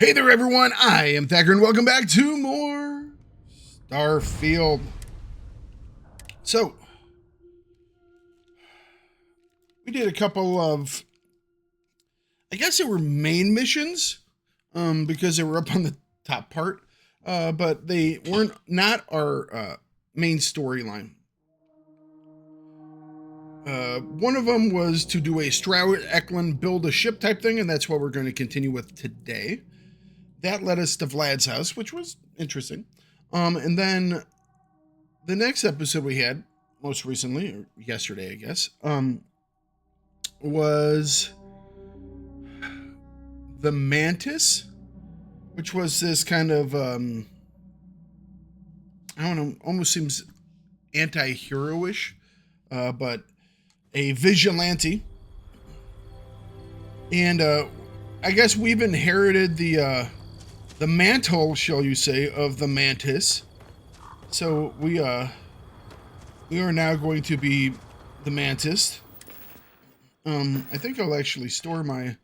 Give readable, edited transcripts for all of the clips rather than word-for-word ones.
Hey there, everyone. I am Thakard, and welcome back to more Starfield. So, we did a couple of, I guess they were main missions, because they were up on the top part, but they weren't not our main storyline. One of them was to do a Stroud Eklund build a ship type thing, and that's what we're going to continue with today. That led us to Vlad's house, which was interesting. And then the next episode we had, most recently, or yesterday, I guess, was the Mantis, which was this kind of, I don't know, almost seems anti-hero-ish, but a vigilante. And I guess we've inherited the mantle, shall you say, of the Mantis. So we are now going to be the Mantis. I think I'll actually store my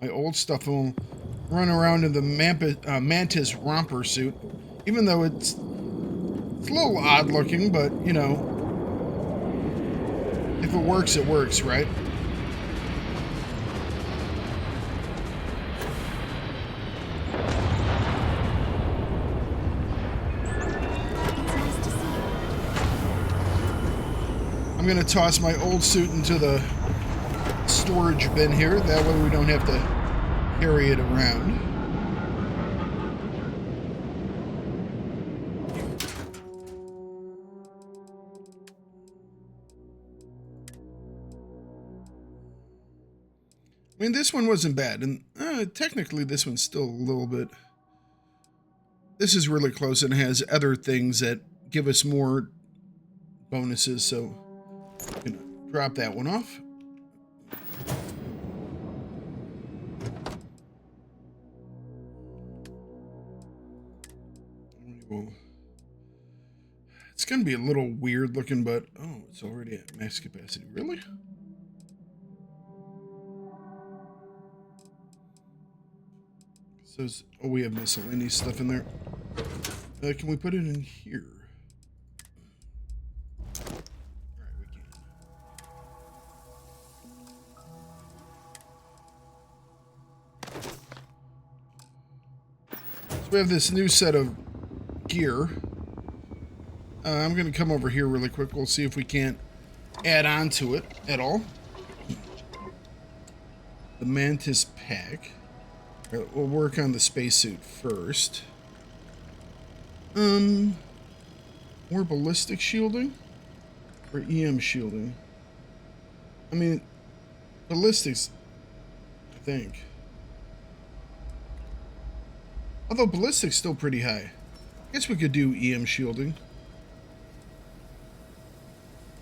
old stuff and we'll run around in the Mantis romper suit, even though it's a little odd looking, but you know, if it works, right? I'm gonna toss my old suit into the storage bin here. That way we don't have to carry it around. I mean, this one wasn't bad, and technically this one's still a little bit... This is really close and has other things that give us more bonuses, so I'm gonna drop that one off. It's gonna be a little weird looking, but oh, it's already at max capacity. Really? So, oh, we have miscellaneous stuff in there. Can we put it in here? Alright, we can. So we have this new set of gear. I'm going to come over here really quick. We'll see if we can't add on to it at all. The Mantis pack. Right, we'll work on the spacesuit first. More ballistic shielding? Or EM shielding? I mean, ballistics, I think. Although ballistics still pretty high. I guess we could do EM shielding.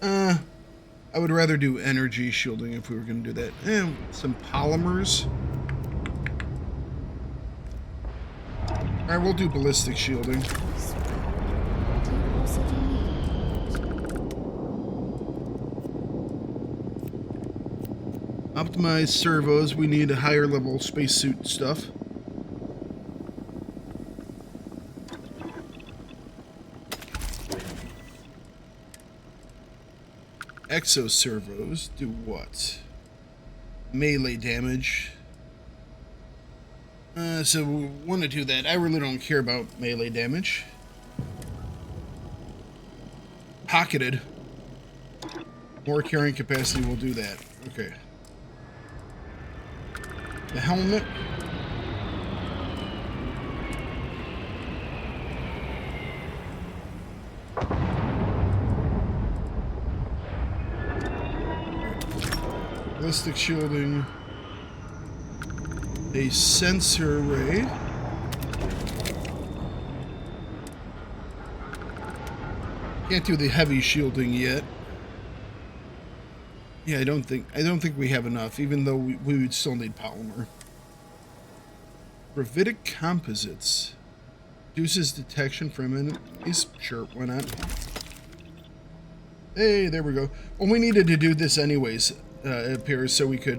I would rather do energy shielding if we were going to do that. And some polymers. Alright, we'll do ballistic shielding. Optimize servos. We need a higher level spacesuit stuff. Exo servos do what? Melee damage. So we want to do that. I really don't care about melee damage. Pocketed. More carrying capacity will do that. Okay. The helmet. Ballistic shielding. A sensor array. Can't do the heavy shielding yet. Yeah, I don't think we have enough, even though we would still need polymer. Gravitic composites. Reduces detection for enemies. Sure, why not? Hey, there we go. Well, we needed to do this anyways, it appears, so we could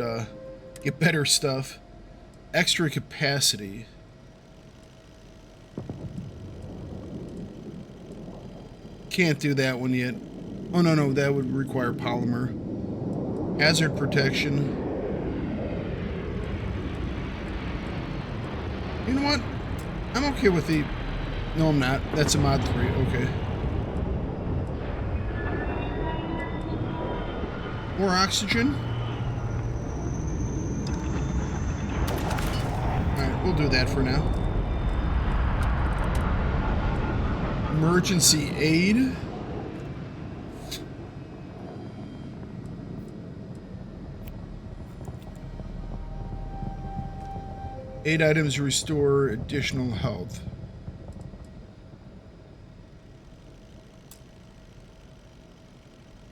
get better stuff. Extra capacity. can't do that one yet. Oh, no, that would require polymer. Hazard protection. You know what? I'm okay with the... No, I'm not. That's a mod 3. Okay. More oxygen. Alright, we'll do that for now. Emergency aid. Aid items restore additional health.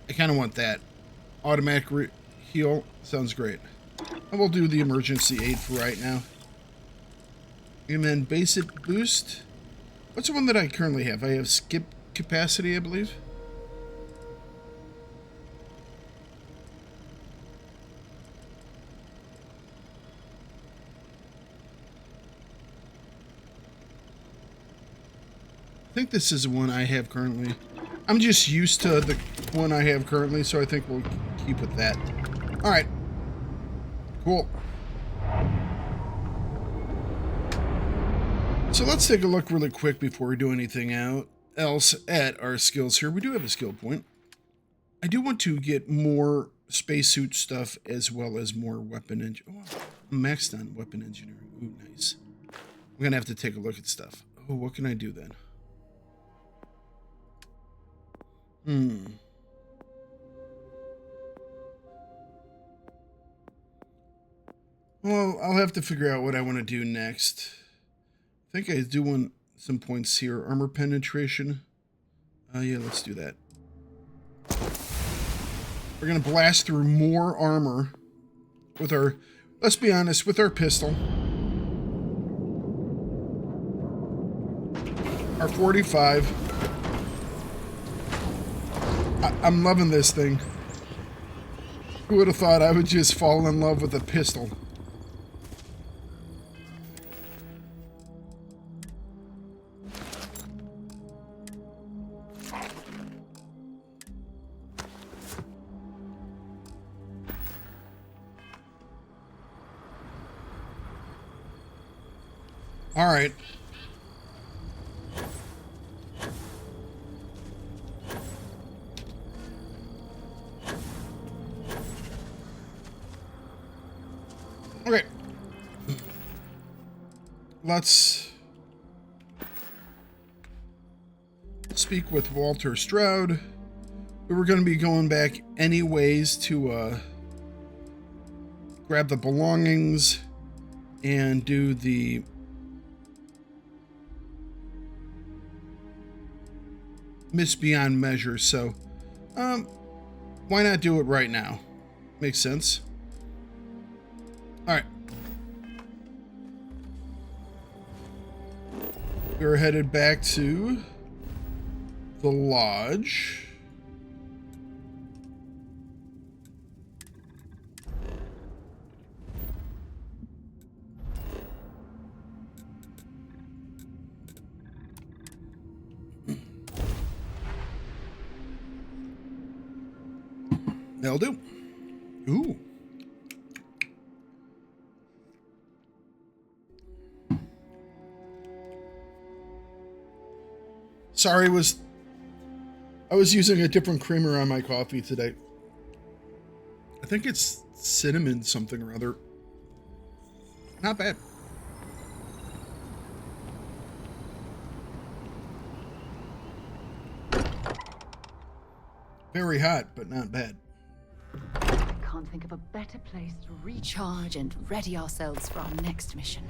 I kind of want that. Automatic heal sounds great. And we'll do the emergency aid for right now. And then basic boost. What's the one that I currently have? I have skip capacity, I believe. I think this is the one I have currently. I'm just used to the one I have currently, so I think we'll keep with that. All right. Cool. So let's take a look really quick before we do anything else at our skills here. We do have a skill point. I do want to get more spacesuit stuff as well as more weapon engineering. Oh, I'm maxed on weapon engineering. Ooh, nice. I'm going to have to take a look at stuff. Oh, what can I do then? Well, I'll have to figure out what I want to do next. I think I do want some points here. Armor penetration. Yeah, let's do that. We're going to blast through more armor with our, let's be honest, with our pistol. Our 45. I'm loving this thing. Who would have thought I would just fall in love with a pistol? All right. Okay. Let's speak with Walter Stroud. We were going to be going back anyways to grab the belongings and do the miss beyond measure. So, why not do it right now? Makes sense. All right. We're headed back to the lodge. That'll do. Ooh. Sorry, I was using a different creamer on my coffee today. I think it's cinnamon something or other. Not bad. Very hot, but not bad. Can't think of a better place to recharge and ready ourselves for our next mission.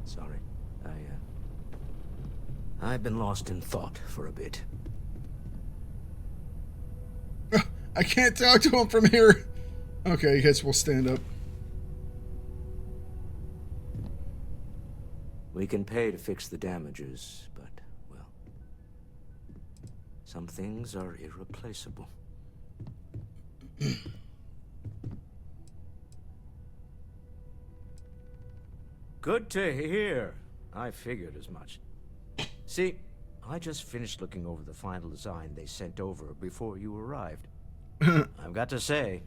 Sorry. I've been lost in thought for a bit. I can't talk to him from here. Okay, I guess we'll stand up. We can pay to fix the damages, but, well, some things are irreplaceable. Good to hear. I figured as much. See, I just finished looking over the final design they sent over before you arrived. I've got to say,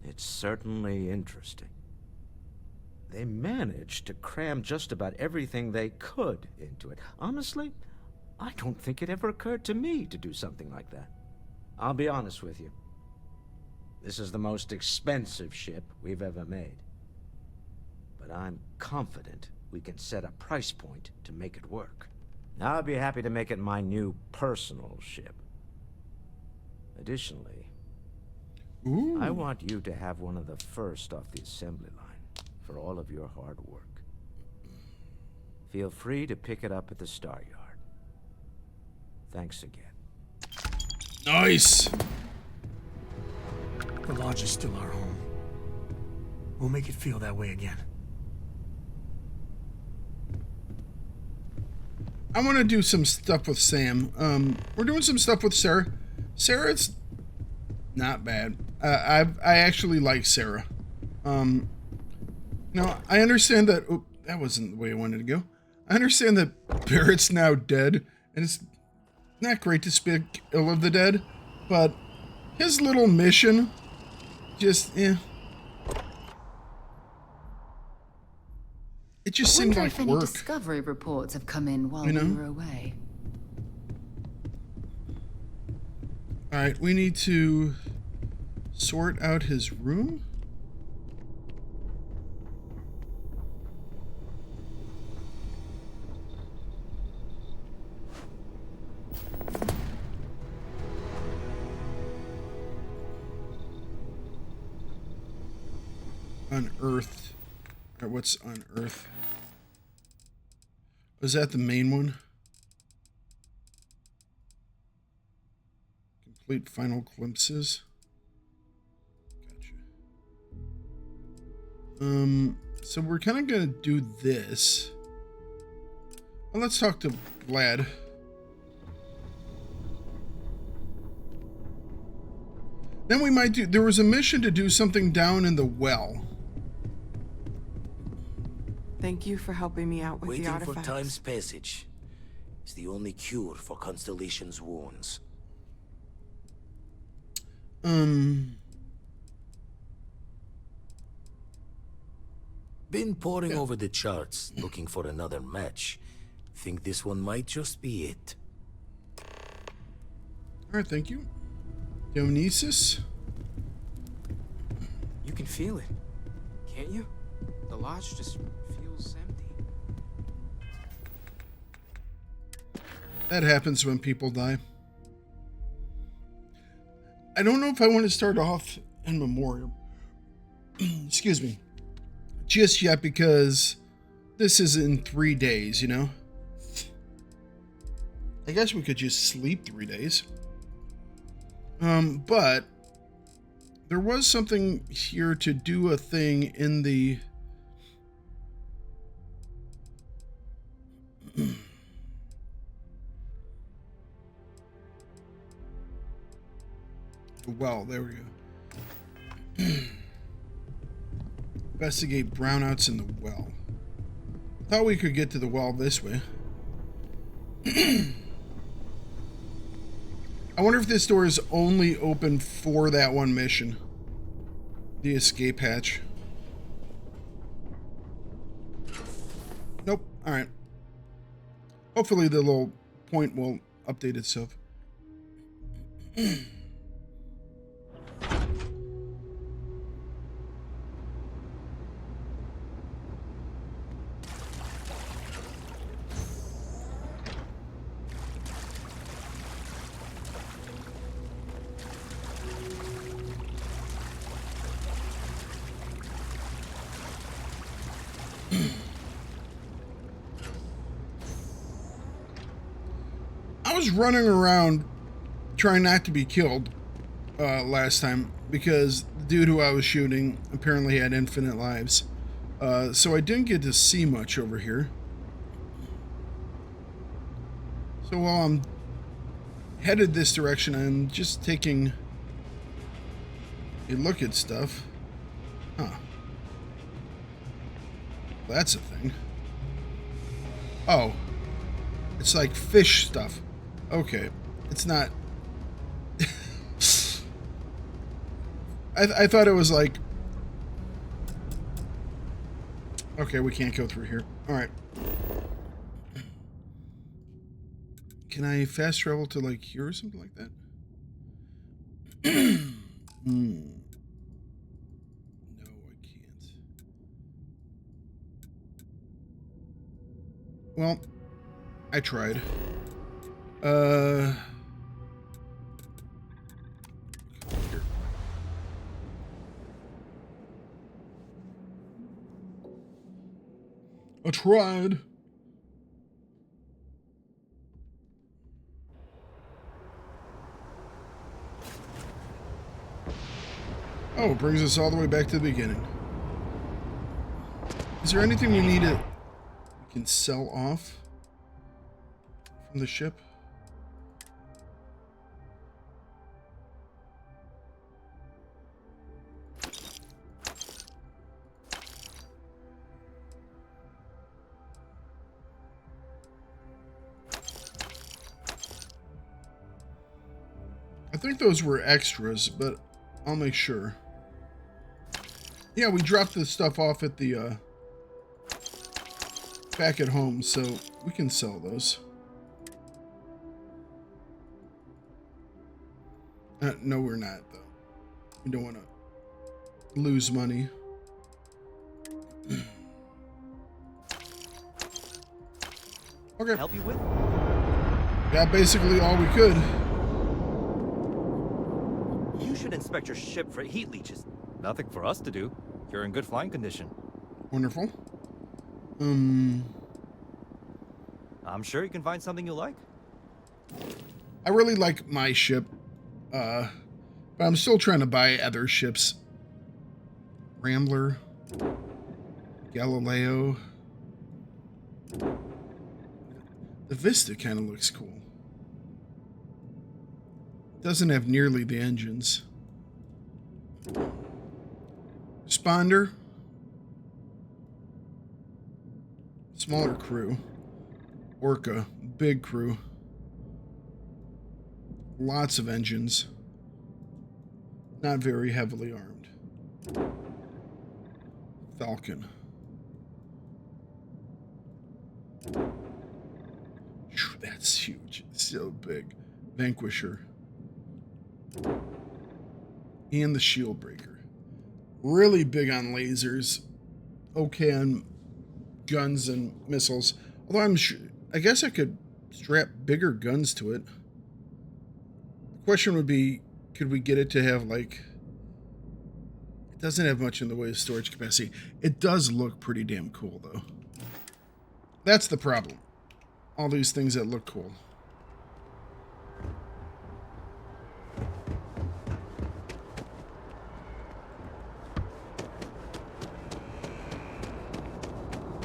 it's certainly interesting. They managed to cram just about everything they could into it. Honestly, I don't think it ever occurred to me to do something like that. I'll be honest with you. This is the most expensive ship we've ever made. But I'm confident we can set a price point to make it work. Now I'd be happy to make it my new personal ship. Additionally, Ooh. I want you to have one of the first off the assembly line for all of your hard work. Feel free to pick it up at the Star Yard. Thanks again. Nice. The lodge is still our home. We'll make it feel that way again. I want to do some stuff with Sam. We're doing some stuff with Sarah. Sarah's not bad. I actually like Sarah. Now, I understand that... Oh, that wasn't the way I wanted to go. I understand that Barrett's now dead, and it's not great to speak ill of the dead, but his little mission, just, It just seemed like if any work. discovery reports have come in while You know? we were away. Alright, we need to sort out his room. Unearthed. Or what's unearthed? Was that the main one? Complete final glimpses. Gotcha. So we're kind of gonna do this. Well, let's talk to Vlad. Then we might do. There was a mission to do something down in the well. Thank you for helping me out with the Waiting for artifacts. time's passage is the only cure for Constellation's wounds. Been poring over the charts, looking for another match. Think this one might just be it. Alright, thank you. Dionysus? You can feel it, can't you? The lodge just feels empty. That happens when people die. I don't know if I want to start off in memoriam. Excuse me. Just yet, because this is in 3 days, you know? I guess we could just sleep 3 days. But there was something here to do a thing in the well, there we go. Investigate brownouts in the well. Thought we could get to the well this way. I wonder if this door is only open for that one mission. The escape hatch. Nope. Alright. Hopefully the little point will update itself. I was running around trying not to be killed last time because the dude who I was shooting apparently had infinite lives. So I didn't get to see much over here. So while I'm headed this direction, I'm just taking a look at stuff. Huh. That's a thing. Oh. It's like fish stuff. Okay. It's not... I thought it was like... Okay, we can't go through here. Alright. Can I fast travel to like here or something like that? No, I can't. Well, I tried. Here. I tried. Oh, it brings us all the way back to the beginning. Is there anything we need to... we can sell off from the ship? I think those were extras, but I'll make sure. Yeah, we dropped the stuff off at the, back at home, so we can sell those. No, we're not, though. We don't want to lose money. Okay. Help you with? Got basically all we could. You should inspect your ship for heat leeches. Nothing for us to do. You're in good flying condition. Wonderful. I'm sure you can find something you like. I really like my ship, but I'm still trying to buy other ships. Rambler, Galileo. The Vista kind of looks cool. Doesn't have nearly the engines. Responder. Smaller crew. Orca. Big crew. Lots of engines. Not very heavily armed. Falcon. That's huge. So big. Vanquisher. And the Shield Breaker. Really big on lasers. Okay on guns and missiles. Although I'm sure, I guess I could strap bigger guns to it. The question would be, could we get it to have like... It doesn't have much in the way of storage capacity. It does look pretty damn cool though. That's the problem. All these things that look cool.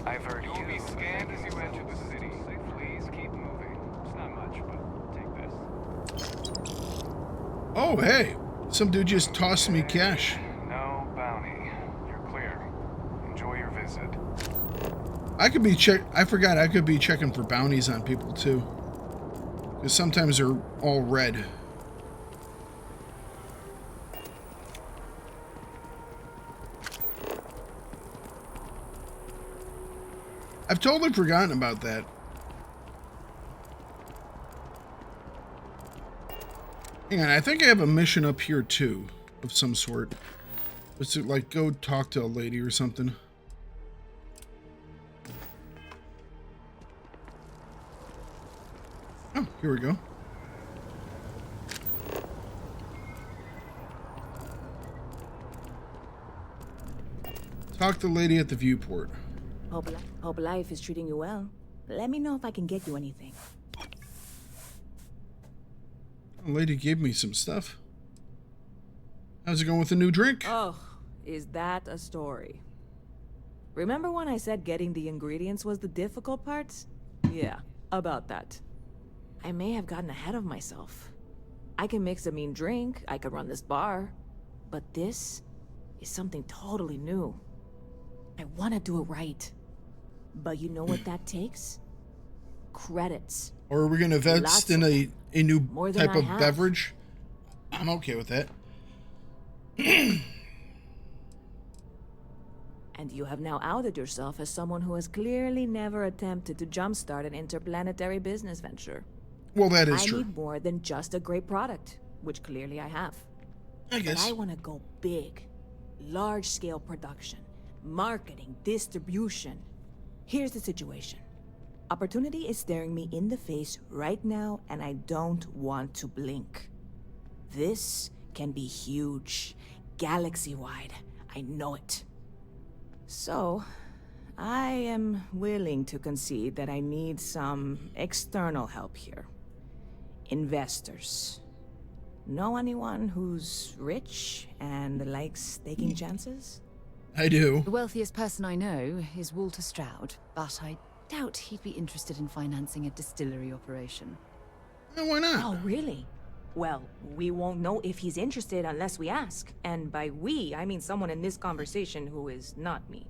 I've heard you will be scanned as you enter the city. Please keep moving. It's not much, but take this. Oh, hey. Some dude just tossed me cash. No bounty. You're clear. Enjoy your visit. I could be I forgot I could be checking for bounties on people too. Because sometimes they're all red. I've totally forgotten about that. Hang on, I think I have a mission up here too, of some sort. Let's like go talk to a lady or something. Oh, here we go. Talk to the lady at the viewport. Hope life is treating you well. Let me know if I can get you anything. The lady gave me some stuff. How's it going with the new drink? Oh, is that a story? Remember when I said getting the ingredients was the difficult part? Yeah, about that. I may have gotten ahead of myself. I can mix a mean drink, I can run this bar. But this is something totally new. I want to do it right. But you know what that takes? Credits. Or are we going to invest Lots in of a new More than type I of have. beverage? I'm okay with that. And you have now outed yourself as someone who has clearly never attempted to jumpstart an interplanetary business venture. Well, that is I true. need more than just a great product, which clearly I have. I But guess. I want to go big. Large-scale production, marketing, distribution. Here's the situation. Opportunity is staring me in the face right now, and I don't want to blink. This can be huge, galaxy-wide. I know it. So, I am willing to concede that I need some external help here. Investors. Know anyone who's rich and likes taking chances? I do. The wealthiest person I know is Walter Stroud, but I doubt he'd be interested in financing a distillery operation. Why not? Oh, really? Well, we won't know if he's interested unless we ask. And by we, I mean someone in this conversation who is not me.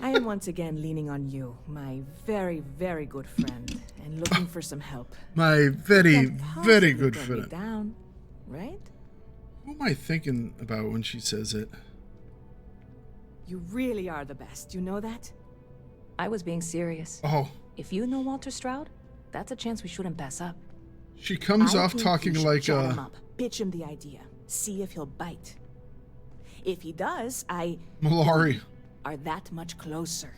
I am once again leaning on you, my very, very good friend, and looking for some help. My very, You can't very possibly good turn me friend. down, right? Who am I thinking about when she says it? You really are the best, you know that? I was being serious. Oh, If you know Walter Stroud, that's a chance we shouldn't pass up. she comes I off think talking you should like chat him up, pitch him the idea, see if he'll bite. If he does, Malari. are that much closer.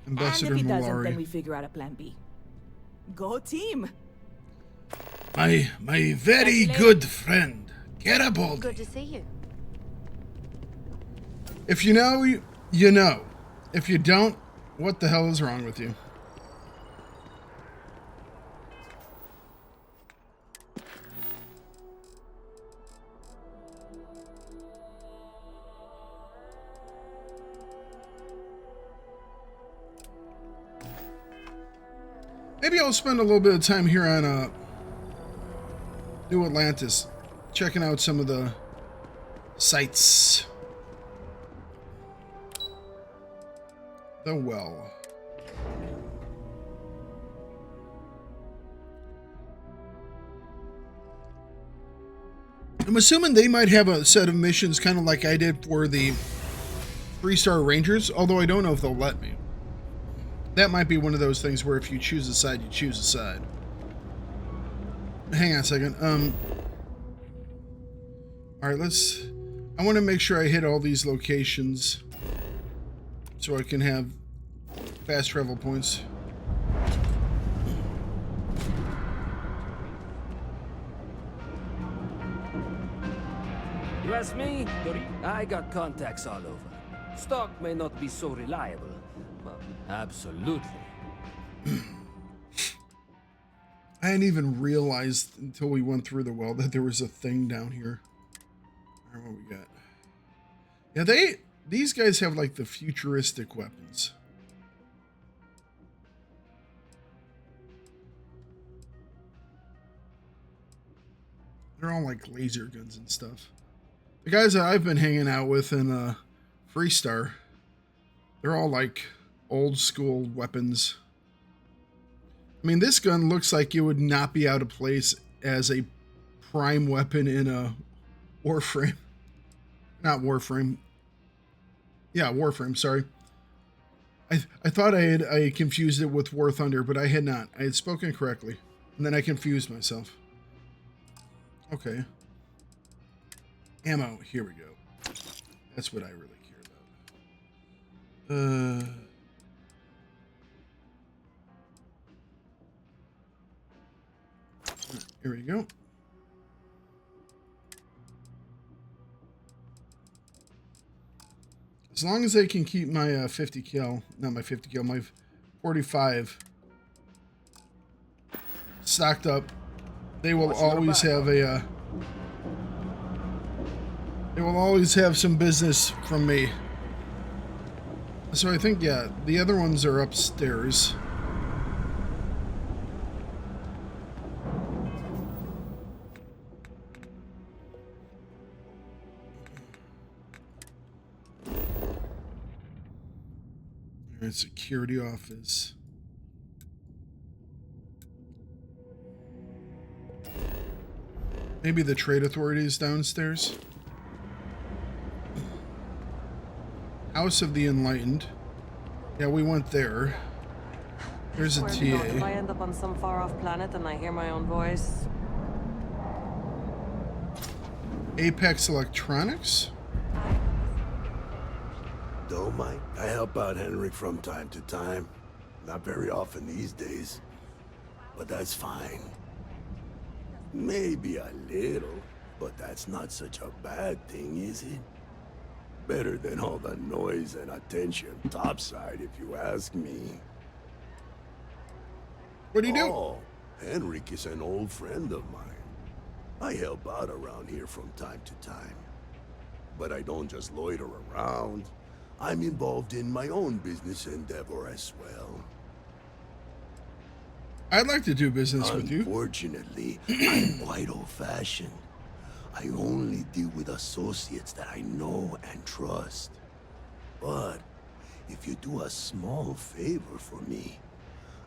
Ambassador And if he doesn't, Malari. then we figure out a plan B. Go team! My very good friend, Garibaldi. Good to see you. If you know, you know. If you don't, what the hell is wrong with you? Maybe I'll spend a little bit of time here on New Atlantis, checking out some of the sights. The well. I'm assuming they might have a set of missions kind of like I did for the 3-star Rangers, although I don't know if they'll let me. That might be one of those things where if you choose a side, you choose a side. Hang on a second. Alright, I want to make sure I hit all these locations so I can have fast travel points. You ask me? I got contacts all over. Stock may not be so reliable, but absolutely. I hadn't even realized until we went through the well that there was a thing down here. Alright, what we got? Yeah, these guys have like the futuristic weapons. They're all like laser guns and stuff. The guys that I've been hanging out with in Freestar, they're all like old school weapons. I mean, this gun looks like it would not be out of place as a prime weapon in a Warframe. Not Warframe. Yeah, Warframe, sorry. I thought I confused it with War Thunder, but I had not. I had spoken correctly. And then I confused myself. Okay. Ammo, here we go. That's what I really care about. Here we go. As long as they can keep my 50 kill, not my 50 kill, my 45 stocked up, they will always have a they will always have some business from me. So I think, yeah, the other ones are upstairs. Alright, security office. Maybe the trade authority is downstairs. House of the Enlightened. Yeah, we went there. There's a TA. If I end up on some far-off planet and I hear my own voice. Apex Electronics? Don't mind. I help out Henrik from time to time. Not very often these days. But that's fine. Maybe a little, but that's not such a bad thing, is it? Better than all the noise and attention topside, if you ask me. What do you do? Oh, Henrik is an old friend of mine. I help out around here from time to time. But I don't just loiter around. I'm involved in my own business endeavor as well. I'd like to do business with you. Unfortunately, I'm quite old-fashioned. I only deal with associates that I know and trust. But if you do a small favor for me,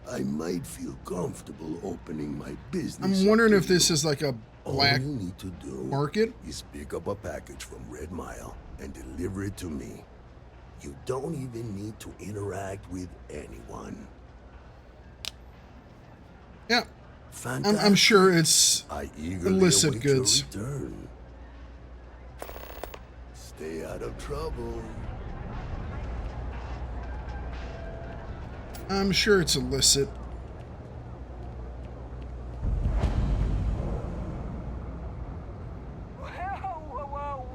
I might feel comfortable opening my business. I'm wondering if this is like a black All you need to do market is pick up a package from Red Mile and deliver it to me. You don't even need to interact with anyone. Yeah. Fantastic. I'm sure it's I eagerly illicit await goods. your return. Stay out of trouble. I'm sure it's illicit.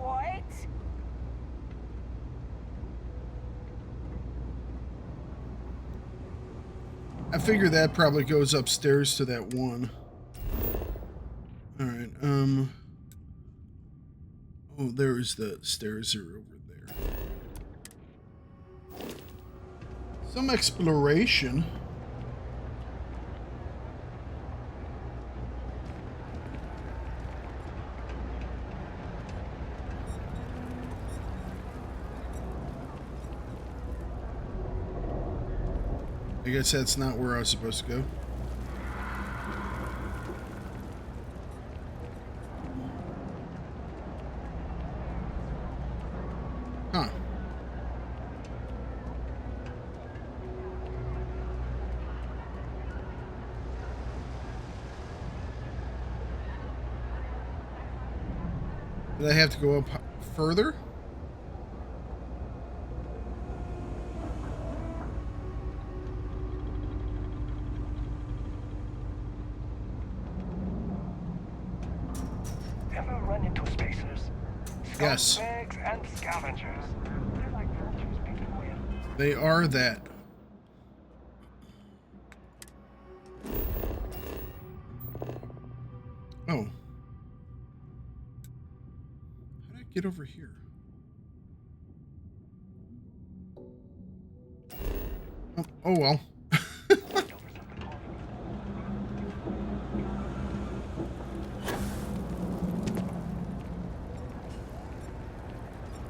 What? I figure that probably goes upstairs to that one. Alright, oh, there's the stairs are over there. Some exploration. I guess that's not where I was supposed to go. Huh. Do I have to go up further? Ever run into spacers? Yes. Scumbags and scavengers. They're like vultures picking wind. They are that. Oh. How did I get over here? Oh well.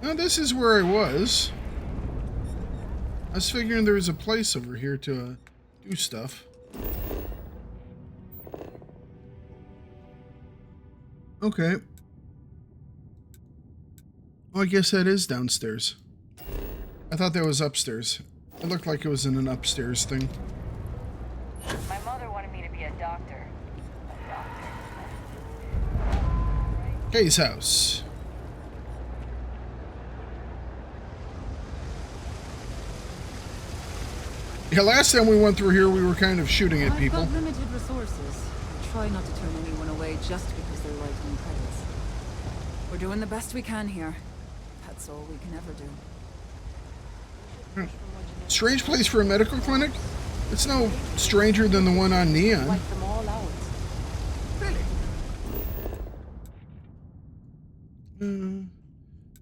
Now this is where I was. I was figuring there was a place over here to do stuff. Okay. Well, I guess that is downstairs. I thought that was upstairs. It looked like it was in an upstairs thing. My mother wanted me to be a doctor. Kay's house. Yeah, last time we went through here, we were kind of shooting at people. I've got limited resources. Try not to turn anyone away just because they're writing credits. We're doing the best we can here. That's all we can ever do. Strange place for a medical clinic? It's no stranger than the one on Neon. Wipe them all out.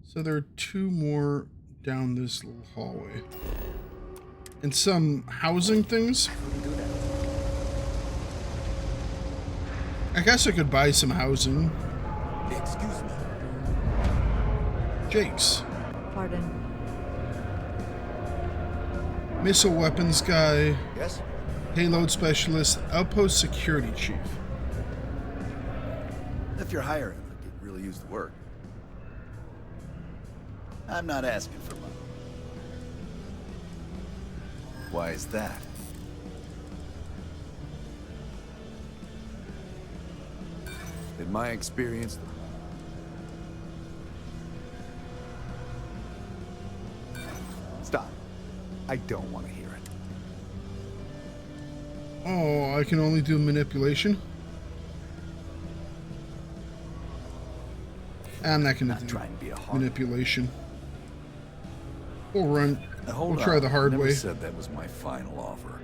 So there are two more down this little hallway. And some housing things. I guess I could buy some housing. Excuse me. Jake's. Pardon. Missile weapons guy. Yes? Payload specialist. Outpost security chief. If you're hiring, I could really use the work. I'm not asking for money. Why is that? In my experience, stop. I don't want to hear it. Oh, I can only do manipulation. I'm not going to do trying to be a hard manipulation. We'll run. Hold We'll try on. the hard I never way. said that was my final offer.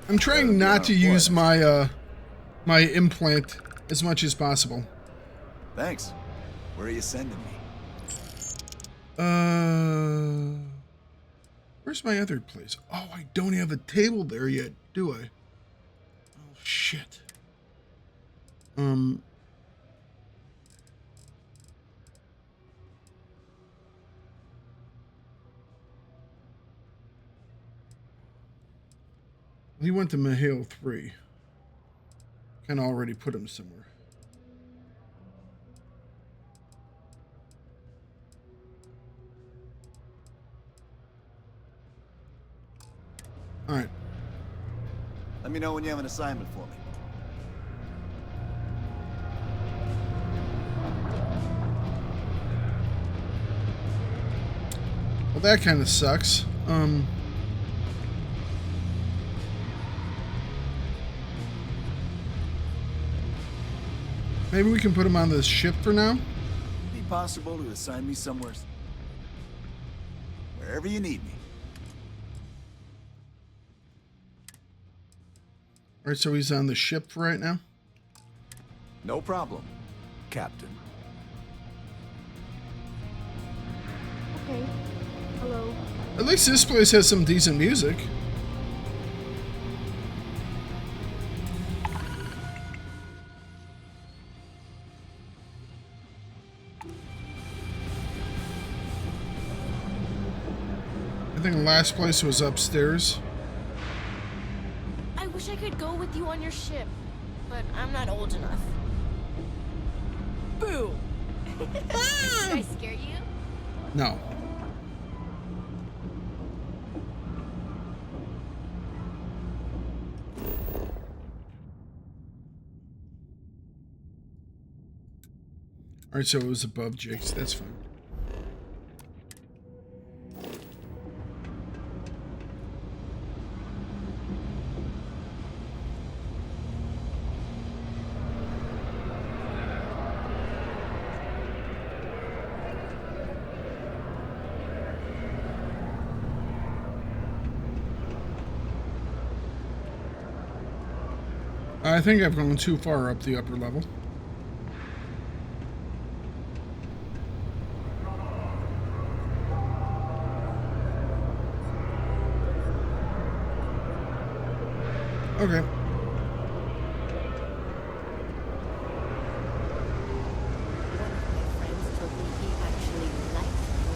I'm trying not to use my my implant as much as possible. Thanks. Where are you sending me? Where's my other place? Oh, I don't have a table there yet, do I? Oh shit. He went to Mahale 3. Kind of already put him somewhere. All right. Let me know when you have an assignment for me. Well, that kind of sucks. Maybe we can put him on this ship for now. Would it be possible to assign me somewhere? Wherever you need me. All right, so he's on the ship for right now. No problem, Captain. Okay. Hello. At least this place has some decent music. I think the last place was upstairs. I wish I could go with you on your ship, but I'm not old enough. Boo! Did I scare you? No. Alright, so it was above Jake's. That's fine. I think I've gone too far up the upper level. Okay.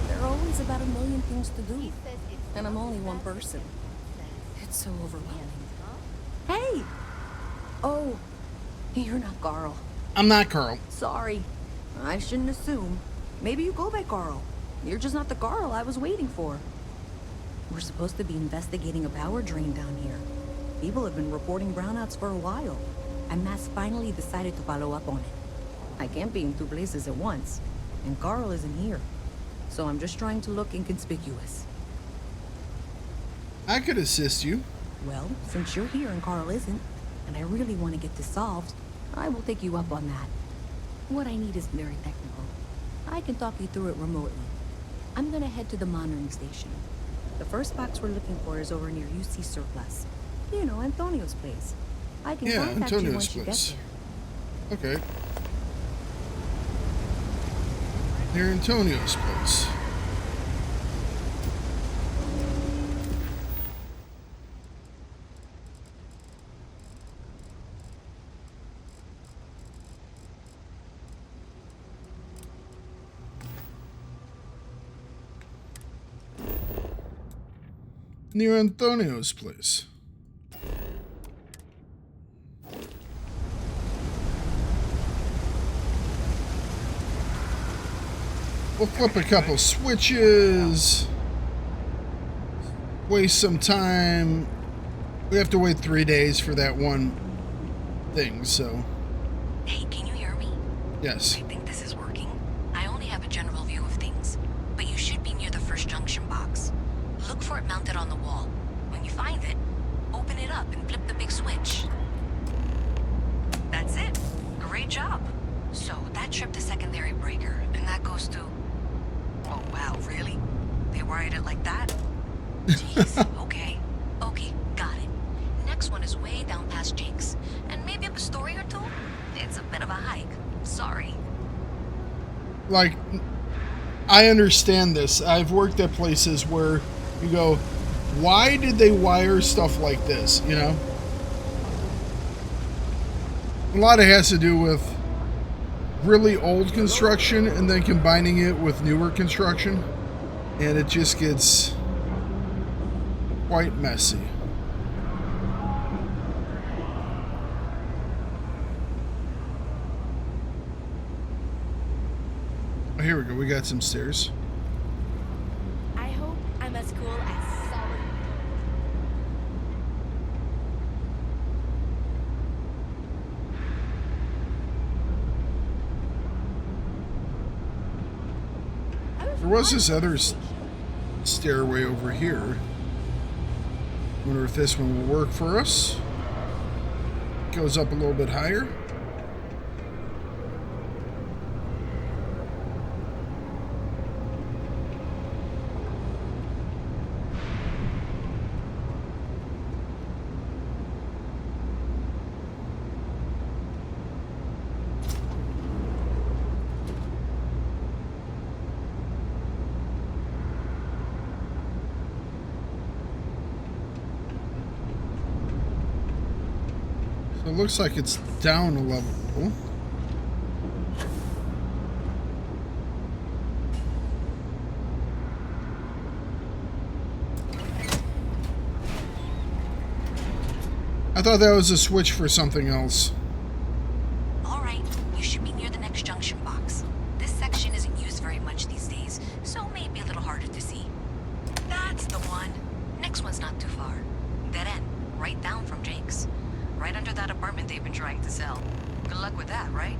There are always about a million things to do, and I'm only one person. It's so overwhelming. Hey! Oh, you're not Carl. I'm not Carl. Sorry. I shouldn't assume. Maybe you go by Carl. You're just not the Carl I was waiting for. We're supposed to be investigating a power drain down here. People have been reporting brownouts for a while, and Mass finally decided to follow up on it. I can't be in two places at once, and Carl isn't here. So I'm just trying to look inconspicuous. I could assist you. Well, since you're here and Carl isn't, and I really want to get this solved, I will take you up on that. What I need is very technical. I can talk you through it remotely. I'm gonna head to the monitoring station. The first box we're looking for is over near UC Surplus. You know, Antonio's place. I can contact you once you get there. Okay. Near Antonio's place. Near Antonio's place. We'll flip a couple switches. Waste some time. We have to wait 3 days for that one thing, so. Hey, can you hear me? Yes. I think this is working. I only have a general view of things, but you should be near the first junction box. Look for it mounted on the wall. When you find it, open it up and flip the big switch. That's it. Great job. So that trip to secondary breaker, and that goes to... Oh, wow, really? They wired it like that? Jeez, okay. Okay, got it. Next one is way down past Jake's, and maybe up a story or two? It's a bit of a hike. Sorry. Like, I understand this. I've worked at places where you go, why did they wire stuff like this, you know? A lot of it has to do with really old construction and then combining it with newer construction, and it just gets quite messy. Oh, here we go. We got some stairs. I hope I'm as cool as Solid. There was this other stairway over here. Wonder if this one will work for us. Goes up a little bit higher. It looks like it's down a level. I thought that was a switch for something else. All right, you should be near the next junction box. This section isn't used very much these days, so maybe a little harder to see. That's the one. Next one's not too far. Dead end, right down from Jake's. Right under that apartment they've been trying to sell. Good luck with that, right?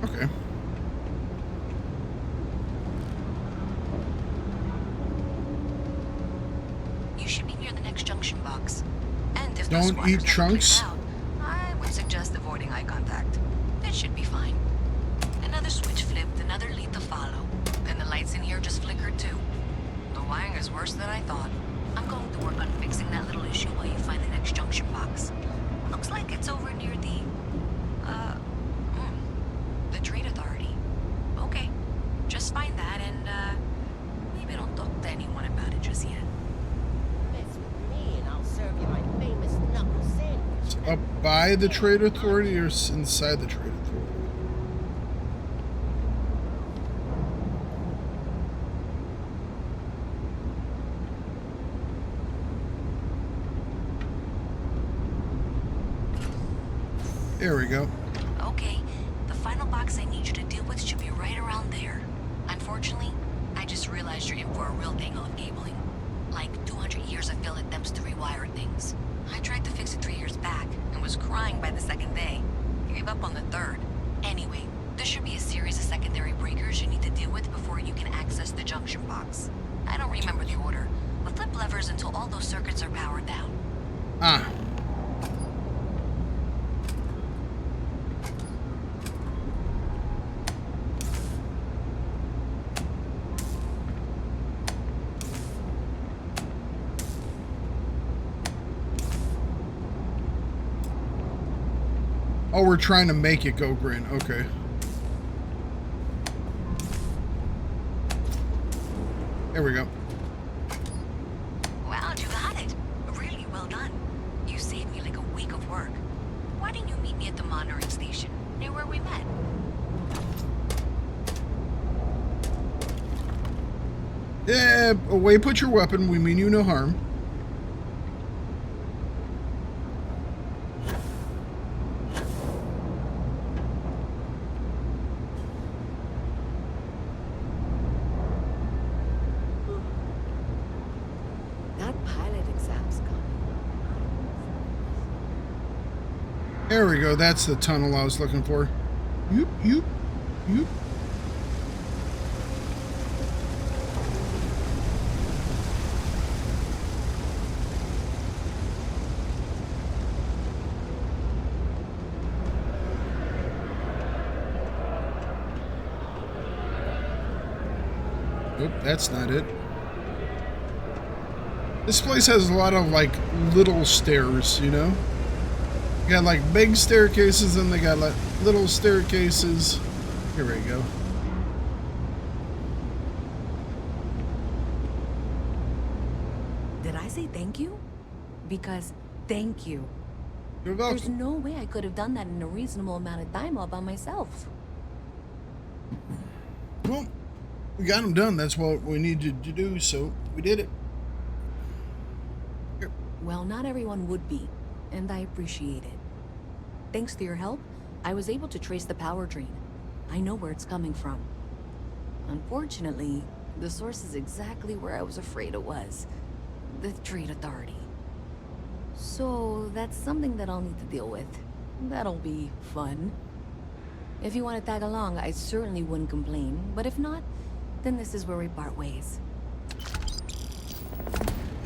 Okay. You should be near the next junction box. And if Don't eat chunks. Out, I would suggest avoiding eye contact. That should be fine. Another switch flipped, another lead to follow. And the lights in here just flickered too. The wiring is worse than I thought. I'm going to work on fixing that little issue while you find the next junction box. Looks like it's over near the Trade Authority. Okay, just find that and, maybe don't talk to anyone about it just yet. Mess with me and I'll serve you my famous knuckle sandwich. It's up by the Trade Authority or inside the Trade Authority? There we go. Okay, the final box I need you to deal with should be right around there. Unfortunately, I just realized you're in for a real tangle of cabling. Like 200 years of fill attempts to rewire things. I tried to fix it 3 years back and was crying by the second day. Gave up on the third. Anyway, there should be a series of secondary breakers you need to deal with before you can access the junction box. I don't remember the order, but flip levers until all those circuits are powered down. Ah. Oh, we're trying to make it go green. Okay. There we go. Wow, you got it. Really well done. You saved me like a week of work. Why didn't you meet me at the monitoring station, near where we met? Away, put your weapon. We mean you no harm. That pilot exam's coming. There we go. That's the tunnel I was looking for. Yoop, yoop, yoop. Nope, that's not it. This place has a lot of, like, little stairs, you know? You got, like, big staircases, and they got, like, little staircases. Here we go. Did I say thank you? Because thank you. You're welcome. There's no way I could have done that in a reasonable amount of time all by myself. Well, we got them done. That's what we needed to do, so we did it. Here. Well, not everyone would be, and I appreciate it. Thanks to your help, I was able to trace the power drain. I know where it's coming from. Unfortunately, the source is exactly where I was afraid it was. The Trade Authority. So, that's something that I'll need to deal with. That'll be fun. If you want to tag along, I certainly wouldn't complain, but if not, then this is where we part ways.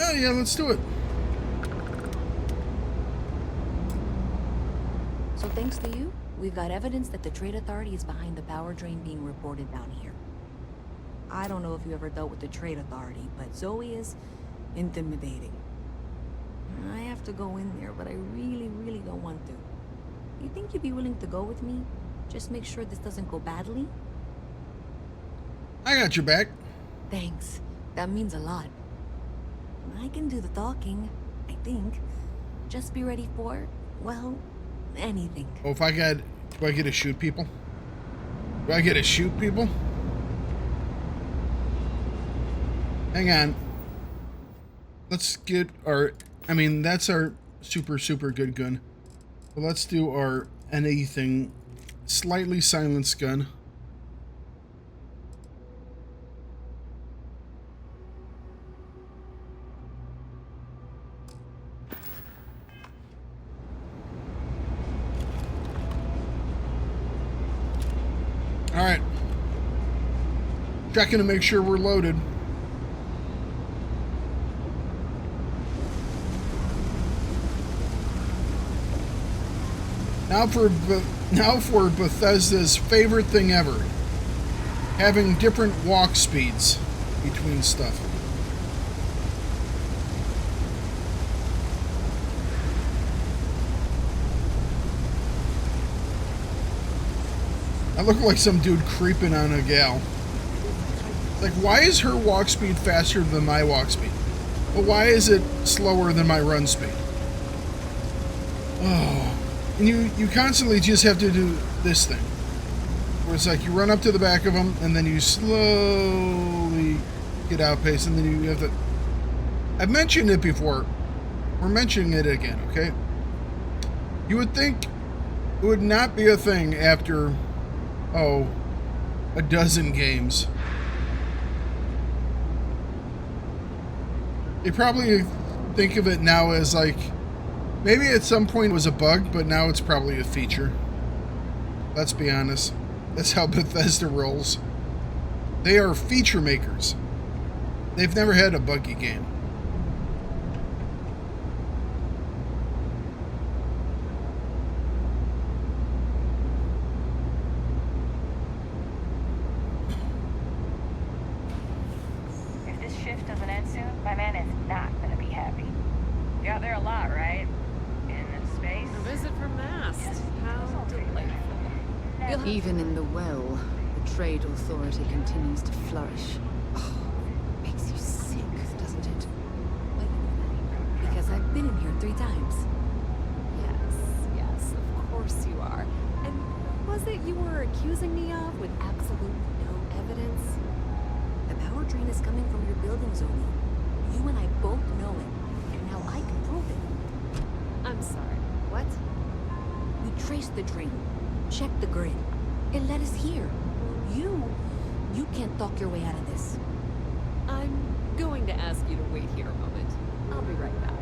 Oh yeah, let's do it. So thanks to you, we've got evidence that the Trade Authority is behind the power drain being reported down here. I don't know if you ever dealt with the Trade Authority, but Zoe is intimidating. I have to go in there, but I really, really don't want to. You think you'd be willing to go with me? Just make sure this doesn't go badly? I got your back. Thanks. That means a lot. I can do the talking, I think. Just be ready for, well, anything. Oh, do I get to shoot people? Do I get to shoot people? Hang on. Let's get our, that's our super, super good gun. But let's do our anything, slightly silenced gun. Alright. Checking to make sure we're loaded. Now for Bethesda's favorite thing ever. Having different walk speeds between stuff. I look like some dude creeping on a gal. Like, why is her walk speed faster than my walk speed? But why is it slower than my run speed? Oh. And you constantly just have to do this thing. Where it's like you run up to the back of them, and then you slowly get outpaced, and then you have to... I've mentioned it before. We're mentioning it again, okay? You would think it would not be a thing after... oh, a dozen games. You probably think of it now as like, maybe at some point it was a bug, but now it's probably a feature. Let's be honest. That's how Bethesda rolls. They are feature makers. They've never had a buggy game. Even in the well, the Trade Authority continues to flourish. Oh, makes you sick, doesn't it? Wait, because I've been in here 3 times. Yes, of course you are. And was it you were accusing me of with absolutely no evidence? The power drain is coming from your building, Zoe. You and I both know it, and now I can prove it. I'm sorry, what? We traced the drain, checked the grid. It led us here. You can't talk your way out of this. I'm going to ask you to wait here a moment. I'll be right back.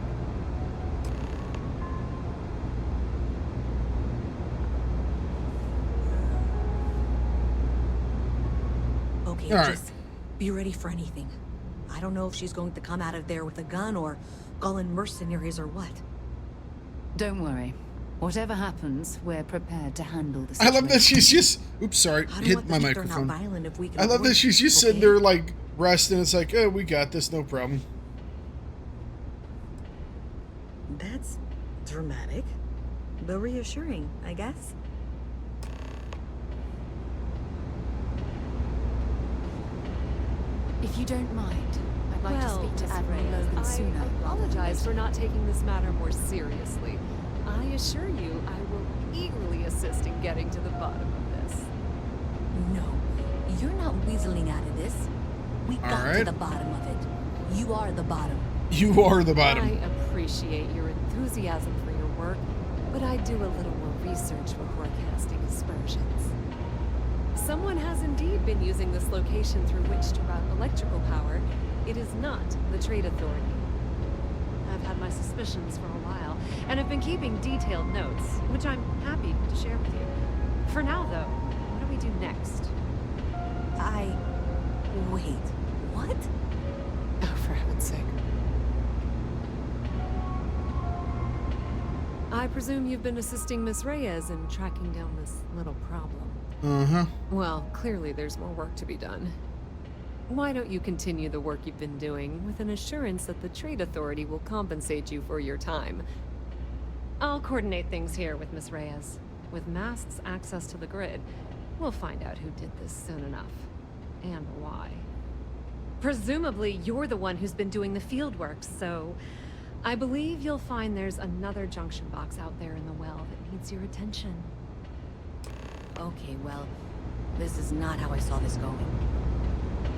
Okay, All right. just be ready for anything. I don't know if she's going to come out of there with a gun or call in mercenaries or what. Don't worry. Whatever happens, we're prepared to handle the I situation. love that she's just. Oops, sorry, I don't hit want my this to turn out microphone. violent if we can I love avoid that she's just it, sitting okay? there like resting. It's like, oh, we got this, no problem. That's dramatic, but reassuring, I guess. If you don't mind, I'd like to Well, speak to Miss Admiral Reyes, Logan I sooner rather than apologize later. for not taking this matter more seriously. I assure you, I will eagerly assist in getting to the bottom of this. No, you're not weaseling out of this. We got to Alright. the bottom of it. You are the bottom. You are the bottom. I appreciate your enthusiasm for your work, but I do a little more research before casting aspersions. Someone has indeed been using this location through which to route electrical power. It is not the Trade Authority. I've had my suspicions for a while, and have been keeping detailed notes, which I'm happy to share with you. For now, though, what do we do next? Wait, what? Oh, for heaven's sake. I presume you've been assisting Miss Reyes in tracking down this little problem. Uh-huh. Well, clearly there's more work to be done. Why don't you continue the work you've been doing with an assurance that the Trade Authority will compensate you for your time? I'll coordinate things here with Miss Reyes. With Mast's access to the grid, we'll find out who did this soon enough. And why. Presumably, you're the one who's been doing the field work, so I believe you'll find there's another junction box out there in the well that needs your attention. Okay, well, this is not how I saw this going.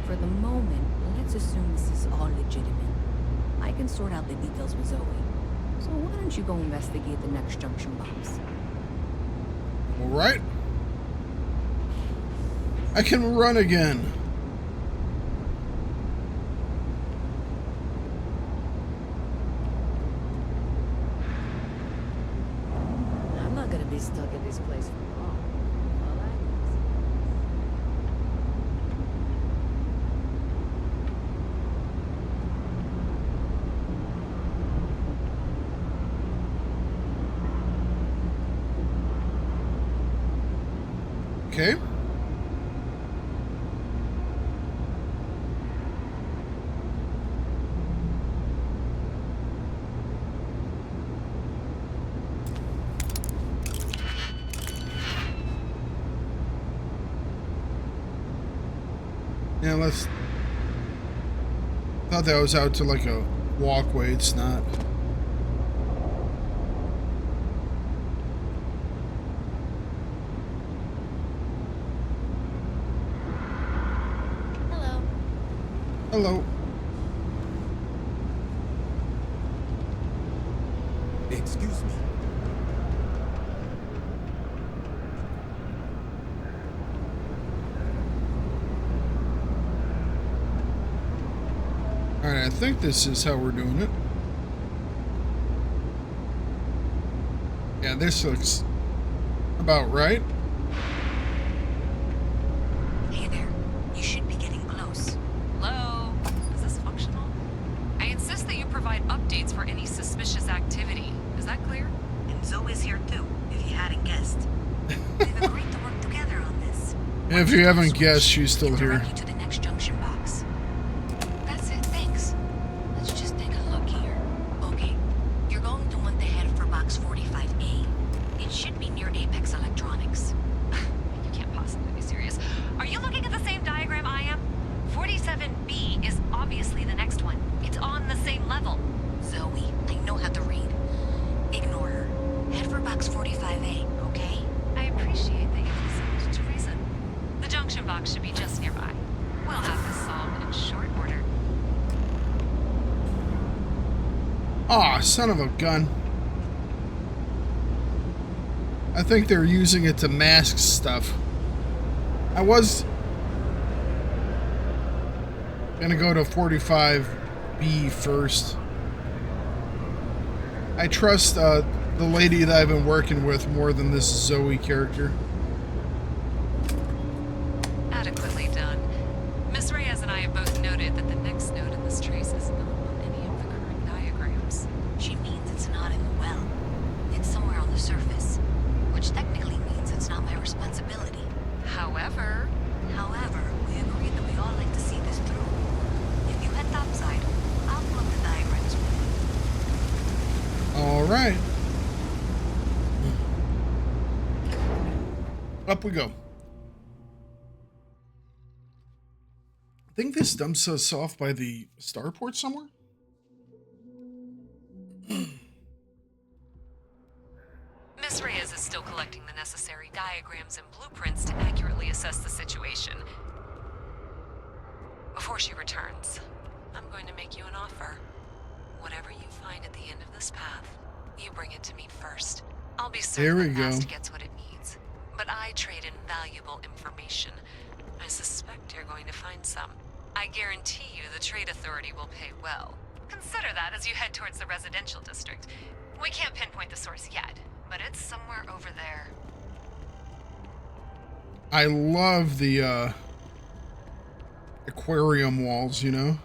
For the moment, let's assume this is all legitimate. I can sort out the details with Zoe. So why don't you go investigate the next junction box? All right. I can run again. I'm not gonna be stuck in this place for long. Okay. Yeah, let's... Thought that was out to like a walkway, it's not. Hello. Hello. Excuse me. Alright, I think this is how we're doing it. Yeah, this looks about right. Hey there. You should be getting close. Hello? Is this functional? I insist that you provide updates for any suspicious activity. Is that clear? And Zoe's here too, if you hadn't guessed. We've agreed to work together on this. If you haven't guessed, she's still here. To the next junction box. That's it, thanks. Let's just take a look here. Okay, you're going to want to head for box 45A. It should be near Apex Electronics. You can't possibly be serious. Are you looking at the same diagram I am? 47B is obviously the next one. It's on the same level. Zoe, I know how to read. Ignore her. Head for box 45A, okay? I appreciate that you've listened to reason. The junction box should be just nearby. We'll have this solved in Aw, son of a gun. I think they're using it to mask stuff. I was gonna go to 45B first. I trust the lady that I've been working with more than this Zoe character. Adequately done. Miss Reyes and I have both noted that the next node in this trace is not on any of the current diagrams. She means it's not in the well. It's somewhere on the surface, which technically means it's not my responsibility. However, we agreed that we all like to see this through. If you head topside, I'll pull up the diagrams with you. All right. Up we go. I think this dumps us off by the starport somewhere. Miss Reyes is still collecting the necessary diagrams and blueprints to accurately assess the situation. Before she returns, I'm going to make you an offer. Whatever you find at the end of this path, you bring it to me first. I'll be certain that Past gets what it needs. But I trade in valuable information. I suspect you're going to find some. I guarantee you the Trade Authority will pay well. Consider that as you head towards the residential district. We can't pinpoint the source yet, but it's somewhere over there. I love the aquarium walls, you know?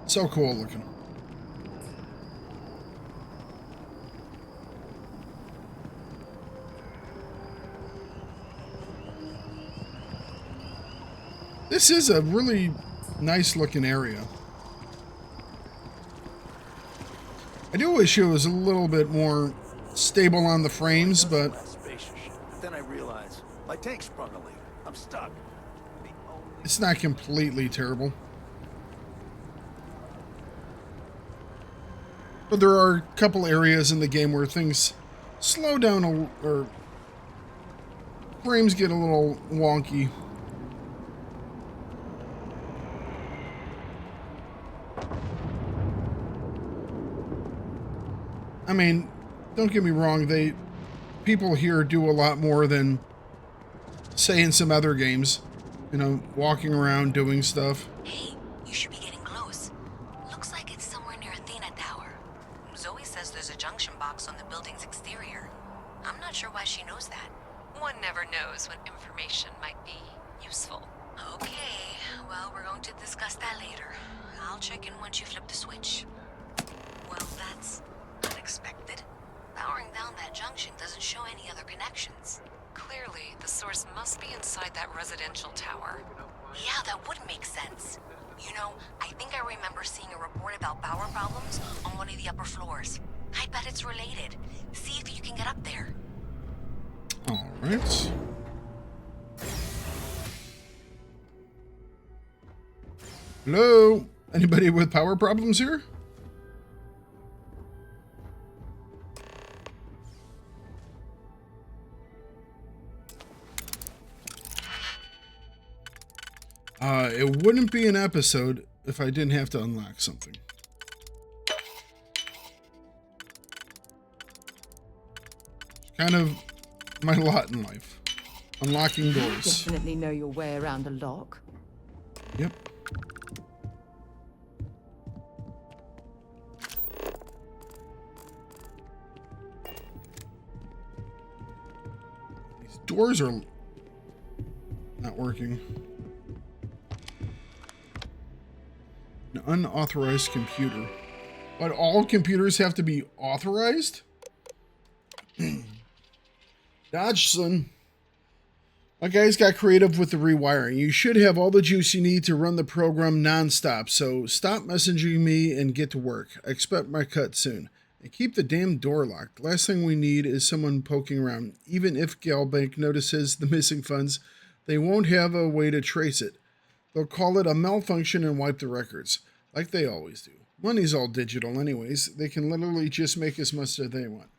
So cool looking. This is a really nice looking area. I do wish it was a little bit more stable on the frames, but Then I realize my tank sprung a leak. I'm stuck. it's not completely terrible. But there are a couple areas in the game where things slow down or frames get a little wonky. I mean, don't get me wrong, people here do a lot more than, say, in some other games. You know, walking around, doing stuff. Hey, you should be getting close. Looks like it's somewhere near Athena Tower. Zoe says there's a junction box on the building's exterior. I'm not sure why she knows that. One never knows when information might be useful. Okay, well, we're going to discuss that later. I'll check in once you flip the switch. Well, that's unexpected. Powering down that junction doesn't show any other connections. Clearly, the source must be inside that residential tower. Yeah, that would make sense. You know, I think I remember seeing a report about power problems on one of the upper floors. I bet it's related. See if you can get up there. All right. Hello? Anybody with power problems here? It wouldn't be an episode if I didn't have to unlock something. Kind of my lot in life. Unlocking doors. Definitely know your way around a lock. Yep. These doors are not working. An unauthorized computer. But all computers have to be authorized? Dodgson. My guys got creative with the rewiring. You should have all the juice you need to run the program non-stop, so stop messaging me and get to work. I expect my cut soon. And keep the damn door locked. Last thing we need is someone poking around. Even if Galbank notices the missing funds, they won't have a way to trace it. They'll call it a malfunction and wipe the records, like they always do. Money's all digital anyways. They can literally just make as much as they want.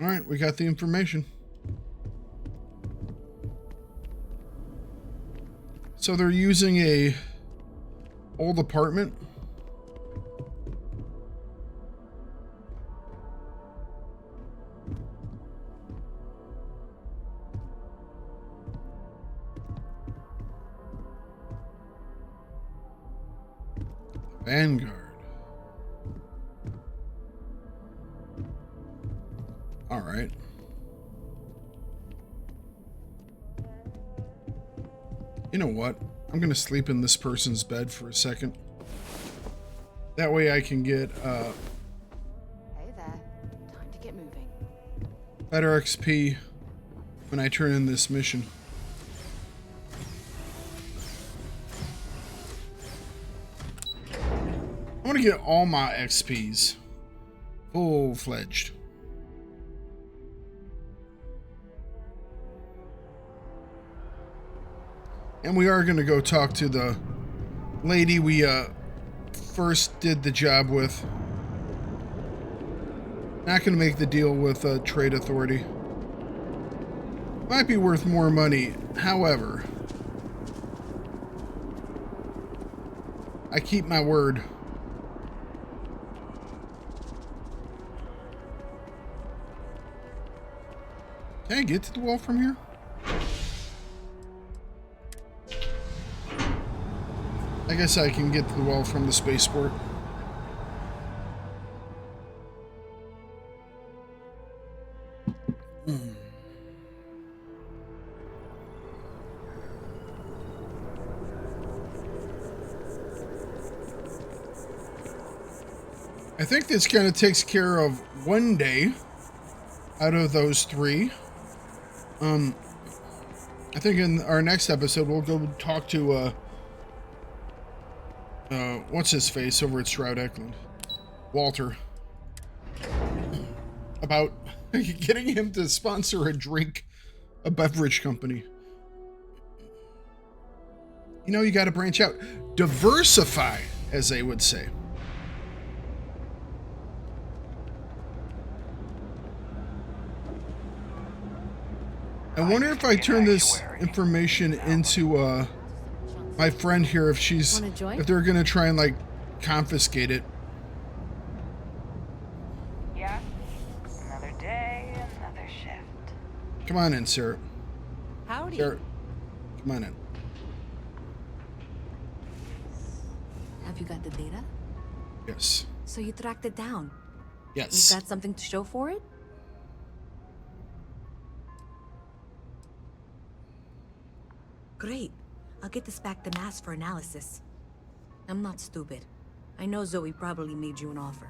All right, we got the information. So they're using a old apartment. Vanguard. All right. You know what? I'm gonna sleep in this person's bed for a second. That way I can get Hey there. Time to get moving. better XP when I turn in this mission. I want to get all my XPs full-fledged. And we are going to go talk to the lady we first did the job with. Not going to make the deal with Trade Authority. Might be worth more money. However, I keep my word. Can I get to the wall from here? I guess I can get to the wall from the spaceport. I think this kind of takes care of one day out of those three. I think in our next episode we'll go talk to what's his face over at Stroud Eklund, Walter, about getting him to sponsor a beverage company. You know, you got to branch out, diversify, as they would say. I wonder if I turn this information into my friend here, if they're gonna try and like confiscate it. Yeah. Another day, another shift. Come on in, Sarah. Howdy. Sarah, come on in. Have you got the data? Yes. So you tracked it down? Yes. You got something to show for it? Great. I'll get this back to Mass for analysis. I'm not stupid. I know Zoe probably made you an offer.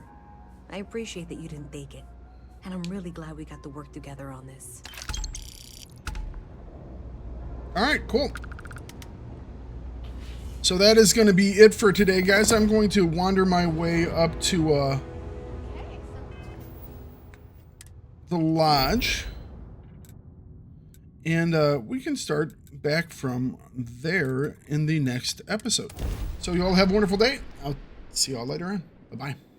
I appreciate that you didn't take it. And I'm really glad we got to work together on this. Alright, cool. So that is going to be it for today, guys. I'm going to wander my way up to the lodge. And we can start back from there in the next episode. So you all have a wonderful day. I'll see you all later on. Bye-bye.